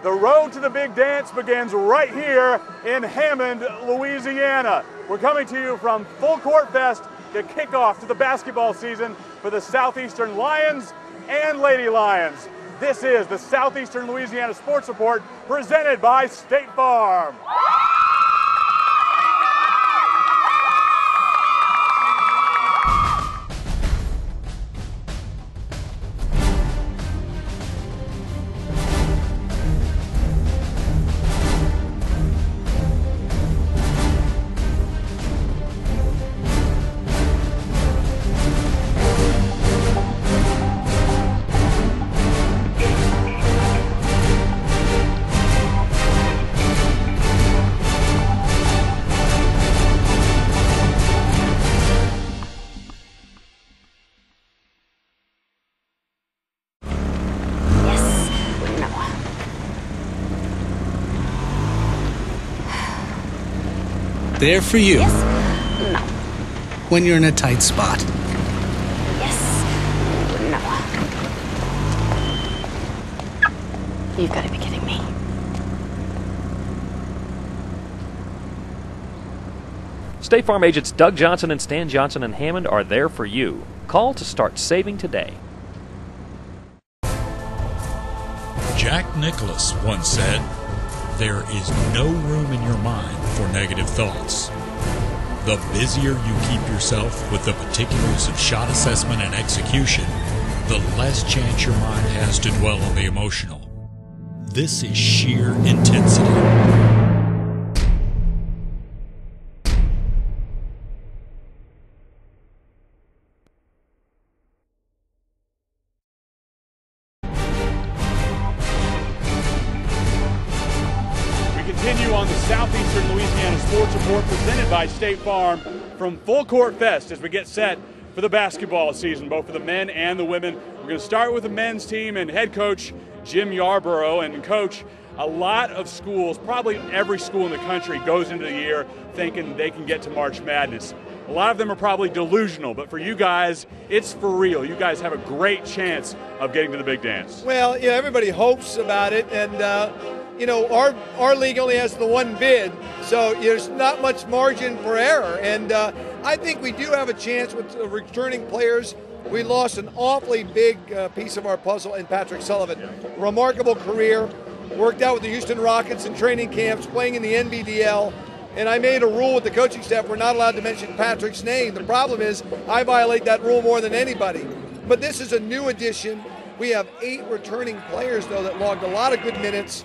The road to the big dance begins right here in Hammond, Louisiana. We're coming to you from Full Court Fest to kick off to the basketball season for the Southeastern Lions and Lady Lions. This is the Southeastern Louisiana Sports Report presented by State Farm. There for you. Yes. No. When you're in a tight spot. Yes. No. You've got to be kidding me. State Farm agents Doug Johnson and Stan Johnson in Hammond are there for you. Call to start saving today. Jack Nicklaus once said, "There is no room in your mind for negative thoughts." The busier you keep yourself with the particulars of shot assessment and execution, the less chance your mind has to dwell on the emotional. This is sheer intensity. Continue on the Southeastern Louisiana Sports Report presented by State Farm from Full Court Fest as we get set for the basketball season, both for the men and the women. We're going to start with the men's team and head coach Jim Yarbrough. And coach, a lot of schools, probably every school in the country, goes into the year thinking they can get to March Madness. A lot of them are probably delusional, but for you guys, it's for real. You guys have a great chance of getting to the big dance. Well, yeah, everybody hopes about it, and you know, our league only has the one bid, so there's not much margin for error. And I think we do have a chance with returning players. We lost an awfully big piece of our puzzle in Patrick Sullivan. Remarkable career, worked out with the Houston Rockets in training camps, playing in the NBDL. And I made a rule with the coaching staff, we're not allowed to mention Patrick's name. The problem is I violate that rule more than anybody. But this is a new addition. We have 8 returning players, though, that logged a lot of good minutes,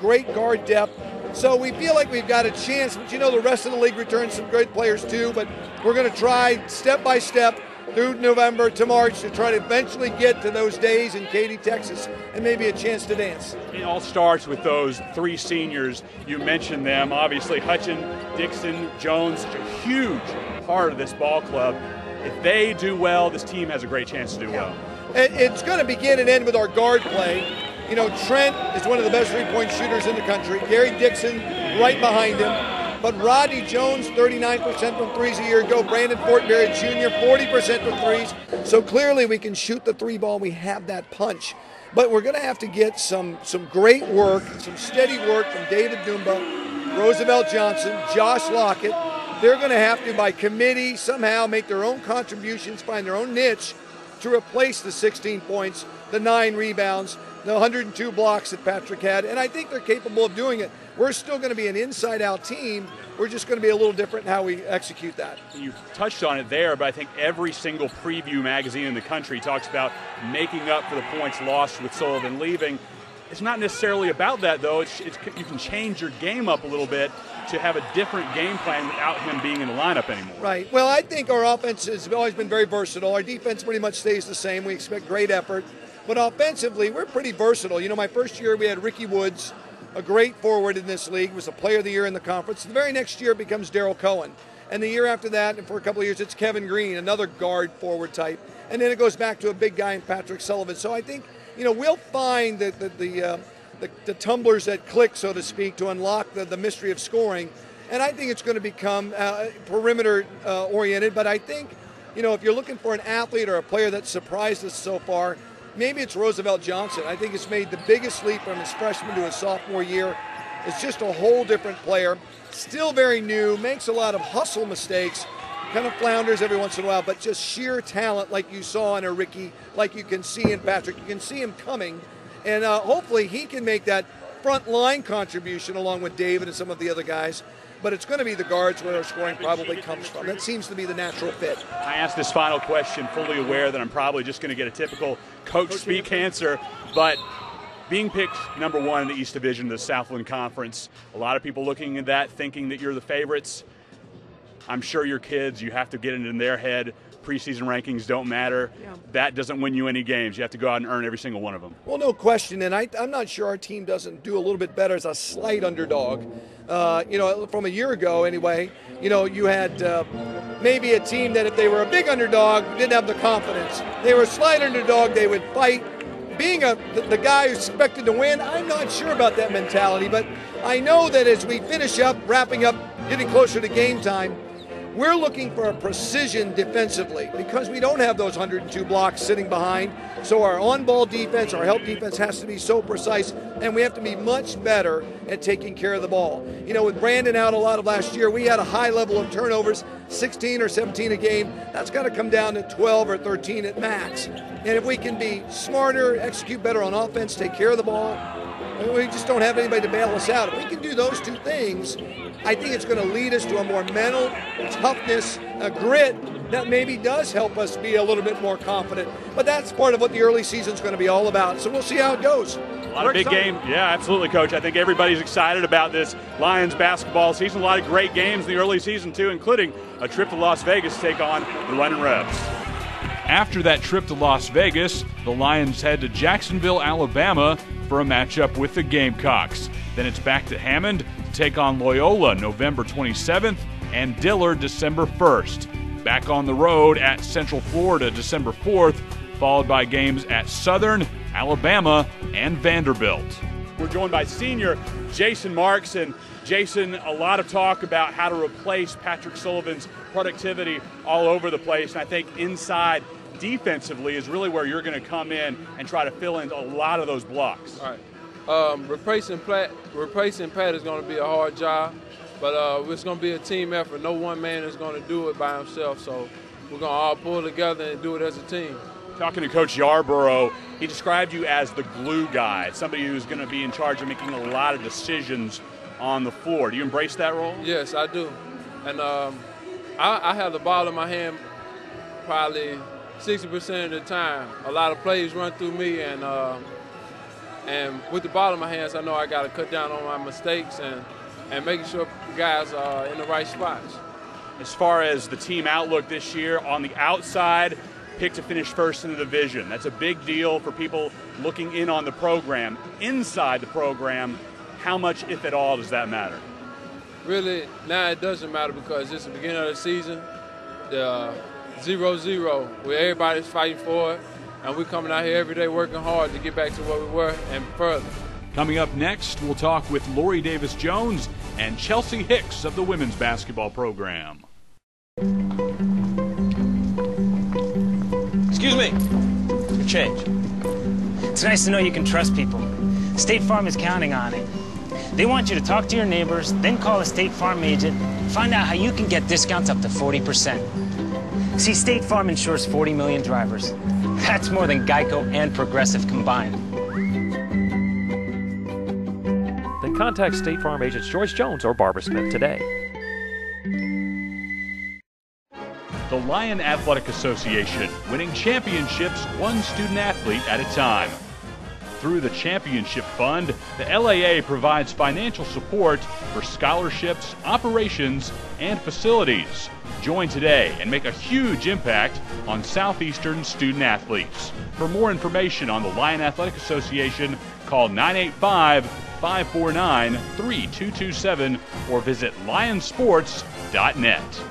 great guard depth. So we feel like we've got a chance, but you know the rest of the league returns some great players too, but we're going to try step by step through November to March to try to eventually get to those days in Katy, Texas, and maybe a chance to dance. It all starts with those 3 seniors. You mentioned them, obviously Hutchin, Dixon, Jones, such a huge part of this ball club. If they do well, this team has a great chance to do well. It's going to begin and end with our guard play. You know, Trent is one of the best three-point shooters in the country. Gary Dixon right behind him. But Rodney Jones, 39% from threes a year ago. Brandon Fortenberry Jr., 40% from threes. So clearly we can shoot the 3 ball. We have that punch. But we're going to have to get some great work, some steady work from David Dumba, Roosevelt Johnson, Josh Lockett. They're going to have to, by committee, somehow make their own contributions, find their own niche to replace the 16 points, the 9 rebounds, the 102 blocks that Patrick had, and I think they're capable of doing it. We're still going to be an inside-out team. We're just going to be a little different in how we execute that. You touched on it there, but I think every single preview magazine in the country talks about making up for the points lost with Sullivan leaving. It's not necessarily about that, though. You can change your game up a little bit to have a different game plan without him being in the lineup anymore. Right. Well, I think our offense has always been very versatile. Our defense pretty much stays the same. We expect great effort. But offensively, we're pretty versatile. You know, my first year we had Ricky Woods, a great forward in this league, was a player of the year in the conference. The very next year it becomes Darryl Cohen. And the year after that, and for a couple of years, it's Kevin Green, another guard forward type. And then it goes back to a big guy in Patrick Sullivan. So I think, you know, we'll find the tumblers that click, so to speak, to unlock the mystery of scoring. And I think it's going to become perimeter oriented. But I think, you know, if you're looking for an athlete or a player that surprised us so far, maybe it's Roosevelt Johnson. I think it's made the biggest leap from his freshman to his sophomore year. It's just a whole different player. Still very new, makes a lot of hustle mistakes, kind of flounders every once in a while, but just sheer talent like you saw in a Ricky, like you can see in Patrick. You can see him coming, and hopefully he can make that front line contribution along with David and some of the other guys. But it's going to be the guards where our scoring probably comes from. That seems to be the natural fit. I asked this final question fully aware that I'm probably just going to get a typical coach speak answer, but being picked number 1 in the East Division of the Southland Conference, a lot of people looking at that thinking that you're the favorites. I'm sure your kids, you have to get it in their head. Preseason rankings don't matter. Yeah. That doesn't win you any games. You have to go out and earn every single one of them. Well, no question, and I'm not sure our team doesn't do a little bit better as a slight underdog. From a year ago anyway, you had maybe a team that if they were a big underdog, didn't have the confidence. They were a slight underdog, they would fight. Being the guy who's expected to win, I'm not sure about that mentality, but I know that as we finish up, wrapping up, getting closer to game time, we're looking for a precision defensively because we don't have those 102 blocks sitting behind. So our on-ball defense, our help defense has to be so precise, and we have to be much better at taking care of the ball. With Brandon out a lot of last year, we had a high level of turnovers, 16 or 17 a game. That's got to come down to 12 or 13 at max. And if we can be smarter, execute better on offense, take care of the ball, we just don't have anybody to bail us out. If we can do those two things, I think it's going to lead us to a more mental toughness, a grit that maybe does help us be a little bit more confident. But that's part of what the early season's going to be all about. So we'll see how it goes. A lot of big game. Yeah, absolutely, Coach. I think everybody's excited about this Lions basketball season. A lot of great games in the early season, too, including a trip to Las Vegas to take on the Lennon Rebs. After that trip to Las Vegas, the Lions head to Jacksonville, Alabama for a matchup with the Gamecocks. Then it's back to Hammond to take on Loyola November 27th and Dillard December 1st. Back on the road at Central Florida December 4th, followed by games at Southern, Alabama, and Vanderbilt. We're joined by senior Jason Marks. And Jason, a lot of talk about how to replace Patrick Sullivan's productivity all over the place. And I think inside defensively is really where you're going to come in and try to fill in a lot of those blocks. All right. Replacing Pat is going to be a hard job, but it's going to be a team effort. No one man is going to do it by himself, so we're going to all pull together and do it as a team. Talking to Coach Yarbrough, he described you as the glue guy, somebody who's going to be in charge of making a lot of decisions on the floor. Do you embrace that role? Yes, I do. And I have the ball in my hand probably 60% of the time. A lot of plays run through me, and with the ball in my hands, I know I got to cut down on my mistakes and making sure guys are in the right spots. As far as the team outlook this year, on the outside, picked to finish first in the division. That's a big deal for people looking in on the program. Inside the program, how much, if at all, does that matter? Really, now it doesn't matter because it's the beginning of the season, the 0-0, where everybody's fighting for it, and we're coming out here every day working hard to get back to where we were and further. Coming up next, we'll talk with Lori Davis-Jones and Chelsea Hicks of the women's basketball program. Excuse me. Your change. It's nice to know you can trust people. State Farm is counting on it. They want you to talk to your neighbors, then call a State Farm agent, find out how you can get discounts up to 40%. See, State Farm insures 40 million drivers. That's more than Geico and Progressive combined. Then contact State Farm agents Joyce Jones or Barbara Smith today. The Lion Athletic Association, winning championships one student athlete at a time. Through the Championship Fund, the LAA provides financial support for scholarships, operations, and facilities. Join today and make a huge impact on Southeastern student athletes. For more information on the Lion Athletic Association, call 985-549-3227 or visit lionsports.net.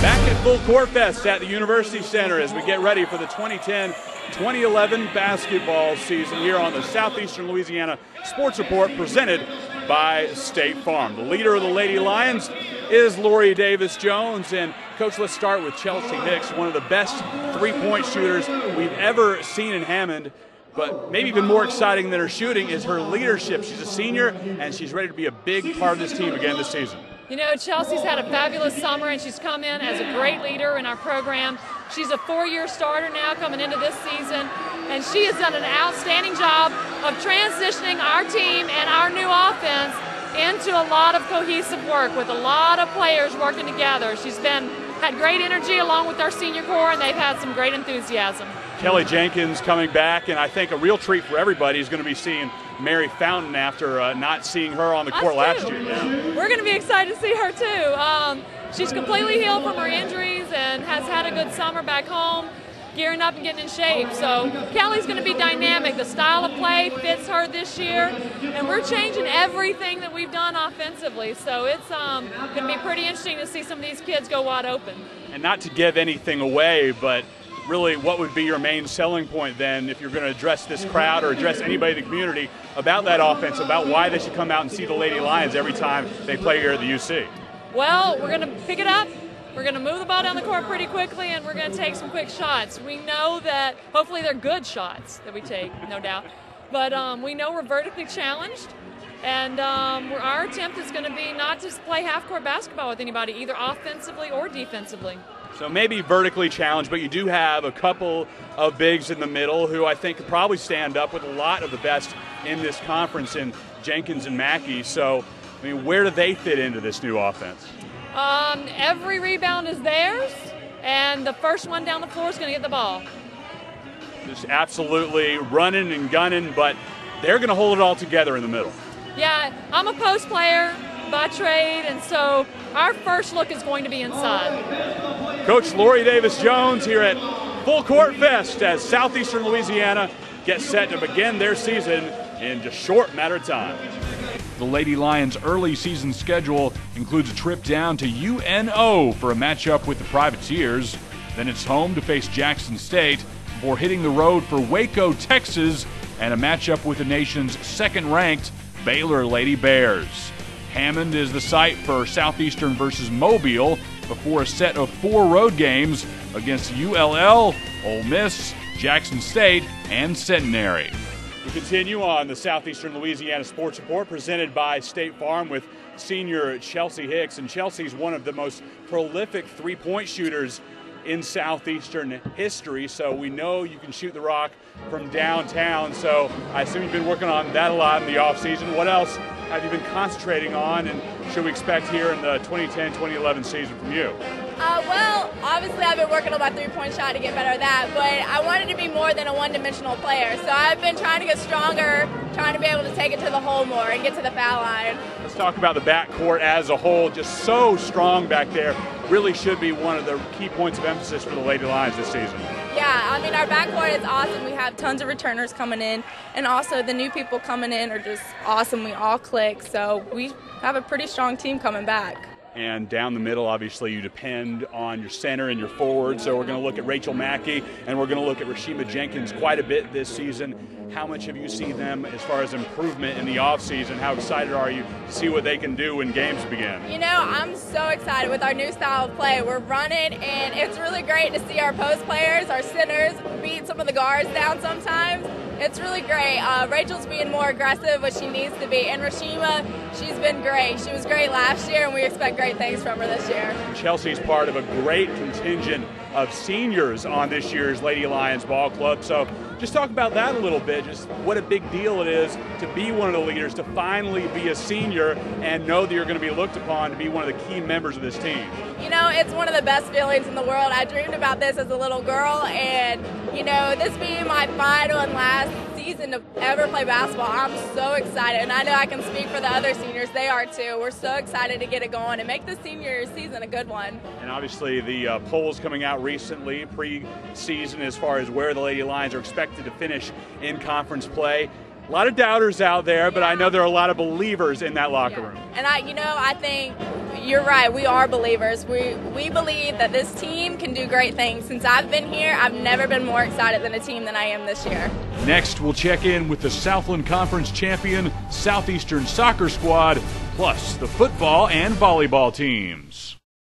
Back at Full Court Fest at the University Center as we get ready for the 2010-2011 basketball season here on the Southeastern Louisiana Sports Report presented by State Farm. The leader of the Lady Lions is Lori Davis-Jones. And, Coach, let's start with Chelsea Hicks, one of the best three-point shooters we've ever seen in Hammond. But maybe even more exciting than her shooting is her leadership. She's a senior, and she's ready to be a big part of this team again this season. You know, Chelsea's had a fabulous summer, and she's come in as a great leader in our program. She's a 4-year starter now coming into this season, and she has done an outstanding job of transitioning our team and our new offense into a lot of cohesive work with a lot of players working together. She's had great energy along with our senior core, and they've had some great enthusiasm. Kelly Jenkins coming back, and I think a real treat for everybody is going to be seeing Mary Fountain after not seeing her on the court last year. Yeah. We're going to be excited to see her too. She's completely healed from her injuries and has had a good summer back home, gearing up and getting in shape. So Kelly's going to be dynamic. The style of play fits her this year, and we're changing everything that we've done offensively. So it's going to be pretty interesting to see some of these kids go wide open. And not to give anything away, but really, what would be your main selling point then if you're going to address this crowd or address anybody in the community about that offense, about why they should come out and see the Lady Lions every time they play here at the UC? Well, we're going to pick it up. We're going to move the ball down the court pretty quickly, and we're going to take some quick shots. We know that hopefully they're good shots that we take, no doubt. But we know we're vertically challenged, and our attempt is going to be not to play half-court basketball with anybody, either offensively or defensively. So maybe vertically challenged, but you do have a couple of bigs in the middle who I think could probably stand up with a lot of the best in this conference in Jenkins and Mackey. So, I mean, where do they fit into this new offense? Every rebound is theirs, and the first one down the floor is going to get the ball. Just absolutely running and gunning, but they're going to hold it all together in the middle. Yeah, I'm a post player by trade, and so our first look is going to be inside. Coach Lori Davis-Jones here at Full Court Fest as Southeastern Louisiana gets set to begin their season in just a short matter of time. The Lady Lions' early season schedule includes a trip down to UNO for a matchup with the Privateers. Then it's home to face Jackson State before hitting the road for Waco, Texas, and a matchup with the nation's second-ranked Baylor Lady Bears. Hammond is the site for Southeastern versus Mobile before a set of 4 road games against ULL, Ole Miss, Jackson State, and Centenary. We continue on the Southeastern Louisiana Sports Report presented by State Farm with senior Chelsea Hicks. And Chelsea's one of the most prolific three-point shooters in Southeastern history, so we know you can shoot the rock from downtown. So I assume you've been working on that a lot in the offseason. What else have you been concentrating on, and should we expect here in the 2010-2011 season from you? Well, obviously I've been working on my three-point shot to get better at that, but I wanted to be more than a one-dimensional player. So I've been trying to get stronger, trying to be able to take it to the hole more and get to the foul line. Let's talk about the backcourt as a whole. Just so strong back there. Really should be one of the key points of emphasis for the Lady Lions this season. Yeah, I mean, our backcourt is awesome. We have tons of returners coming in, and also the new people coming in are just awesome. We all click, so we have a pretty strong team coming back. And down the middle, obviously, you depend on your center and your forward. So we're going to look at Rachel Mackey, and we're going to look at Rashima Jenkins quite a bit this season. How much have you seen them as far as improvement in the offseason? How excited are you to see what they can do when games begin? You know, I'm so excited with our new style of play. We're running, and it's really great to see our post players, our centers, beat some of the guards down sometimes. It's really great. Rachel's being more aggressive, what she needs to be. And Rashima, she's been great. She was great last year, and we expect great things from her this year. Chelsea's part of a great contingent of seniors on this year's Lady Lions Ball Club. So just talk about that a little bit, just what a big deal it is to be one of the leaders, to finally be a senior and know that you're going to be looked upon to be one of the key members of this team. You know, it's one of the best feelings in the world. I dreamed about this as a little girl, and, you know, this being my final and last season to ever play basketball, I'm so excited. And I know I can speak for the other seniors. They are too. We're so excited to get it going and make the senior season a good one. And obviously the polls coming out recently, pre-season, as far as where the Lady Lions are expected to finish in conference play. A lot of doubters out there, but I know there are a lot of believers in that locker room. And I think, you're right. We are believers. We believe that this team can do great things. Since I've been here, I've never been more excited than a team than I am this year. Next, we'll check in with the Southland Conference champion Southeastern soccer squad, plus the football and volleyball teams.